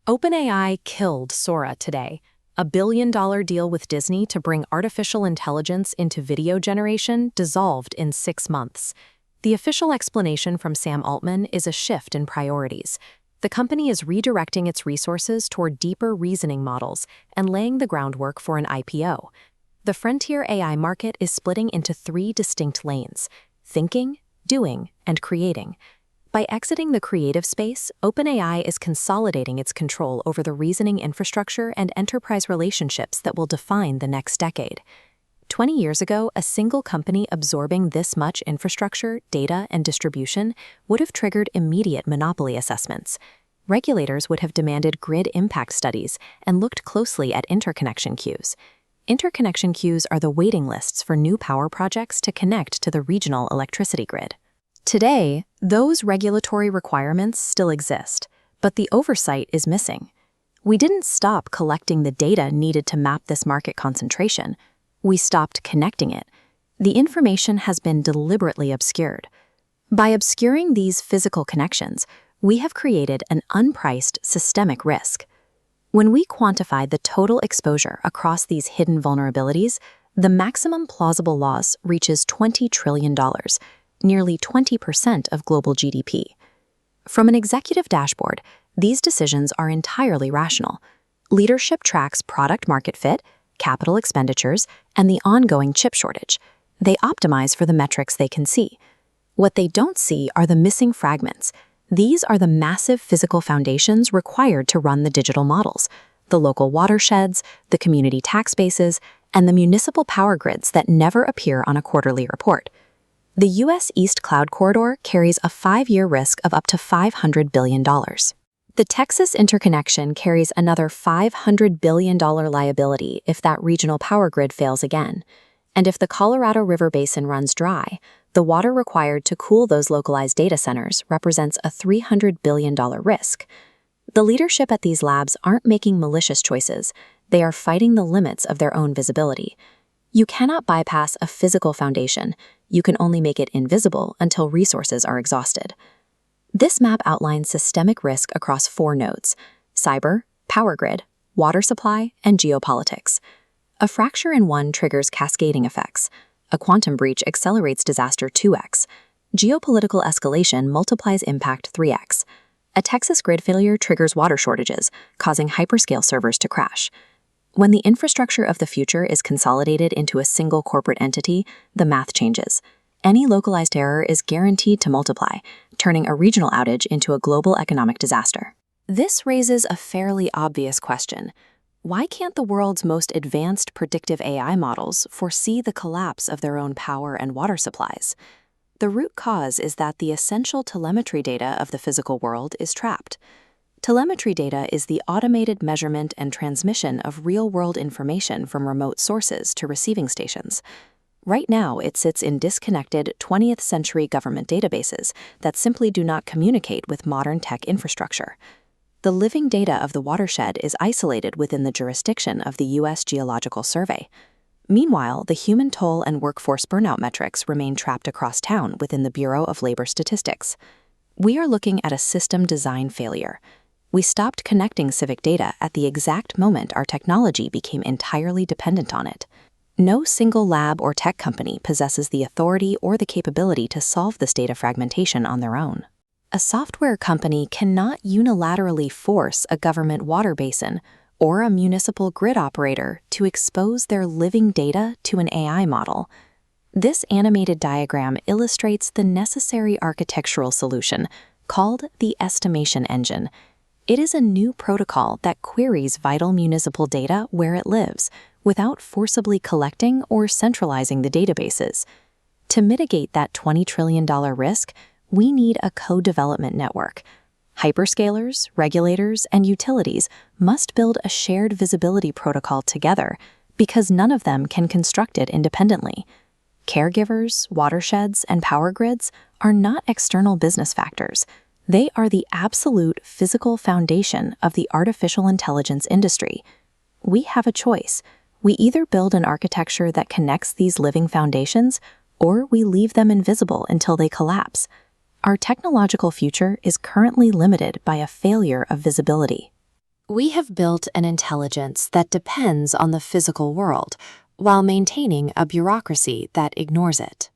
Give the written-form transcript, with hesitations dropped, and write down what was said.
OpenAI killed Sora today, a billion-dollar deal with Disney to bring artificial intelligence into video generation dissolved in 6 months. The official explanation from Sam Altman is a shift in priorities. The company is redirecting its resources toward deeper reasoning models and laying the groundwork for an IPO. The frontier AI market is splitting into 3 distinct lanes: thinking, doing, and creating. By exiting the creative space, OpenAI is consolidating its control over the reasoning infrastructure and enterprise relationships that will define the next decade. 20 years ago, a single company absorbing this much infrastructure, data, and distribution would have triggered immediate monopoly assessments. Regulators would have demanded grid impact studies and looked closely at interconnection queues. Interconnection queues are the waiting lists for new power projects to connect to the regional electricity grid. Today, those regulatory requirements still exist, but the oversight is missing. We didn't stop collecting the data needed to map this market concentration. We stopped connecting it. The information has been deliberately obscured. By obscuring these physical connections, we have created an unpriced systemic risk. When we quantify the total exposure across these hidden vulnerabilities, the maximum plausible loss reaches $20 trillion, nearly 20% of global GDP. From an executive dashboard, these decisions are entirely rational. Leadership tracks product market fit, capital expenditures, and the ongoing chip shortage. They optimize for the metrics they can see. What they don't see are the missing fragments. These are the massive physical foundations required to run the digital models, the local watersheds, the community tax bases, and the municipal power grids that never appear on a quarterly report. The U.S. East Cloud Corridor carries a 5-year risk of up to $500 billion. The Texas interconnection carries another $500 billion liability if that regional power grid fails again. And if the Colorado River Basin runs dry, the water required to cool those localized data centers represents a $300 billion risk. The leadership at these labs aren't making malicious choices. They are fighting the limits of their own visibility. You cannot bypass a physical foundation. You can only make it invisible until resources are exhausted. This map outlines systemic risk across 4 nodes: cyber, power grid, water supply, and geopolitics. A fracture in one triggers cascading effects. A quantum breach accelerates disaster 2x. Geopolitical escalation multiplies impact 3x. A Texas grid failure triggers water shortages, causing hyperscale servers to crash. When the infrastructure of the future is consolidated into a single corporate entity, the math changes. Any localized error is guaranteed to multiply, turning a regional outage into a global economic disaster. This raises a fairly obvious question. Why can't the world's most advanced predictive AI models foresee the collapse of their own power and water supplies? The root cause is that the essential telemetry data of the physical world is trapped. Telemetry data is the automated measurement and transmission of real-world information from remote sources to receiving stations. Right now, it sits in disconnected 20th-century government databases that simply do not communicate with modern tech infrastructure. The living data of the watershed is isolated within the jurisdiction of the U.S. Geological Survey. Meanwhile, the human toll and workforce burnout metrics remain trapped across town within the Bureau of Labor Statistics. We are looking at a system design failure. We stopped connecting civic data at the exact moment our technology became entirely dependent on it. No single lab or tech company possesses the authority or the capability to solve this data fragmentation on their own. A software company cannot unilaterally force a government water basin or a municipal grid operator to expose their living data to an AI model. This animated diagram illustrates the necessary architectural solution called the estimation engine. It is a new protocol that queries vital municipal data where it lives, without forcibly collecting or centralizing the databases. To mitigate that $20 trillion risk, we need a co-development network. Hyperscalers, regulators, and utilities must build a shared visibility protocol together because none of them can construct it independently. Caregivers, watersheds, and power grids are not external business factors. They are the absolute physical foundation of the artificial intelligence industry. We have a choice. We either build an architecture that connects these living foundations, or we leave them invisible until they collapse. Our technological future is currently limited by a failure of visibility. We have built an intelligence that depends on the physical world while maintaining a bureaucracy that ignores it.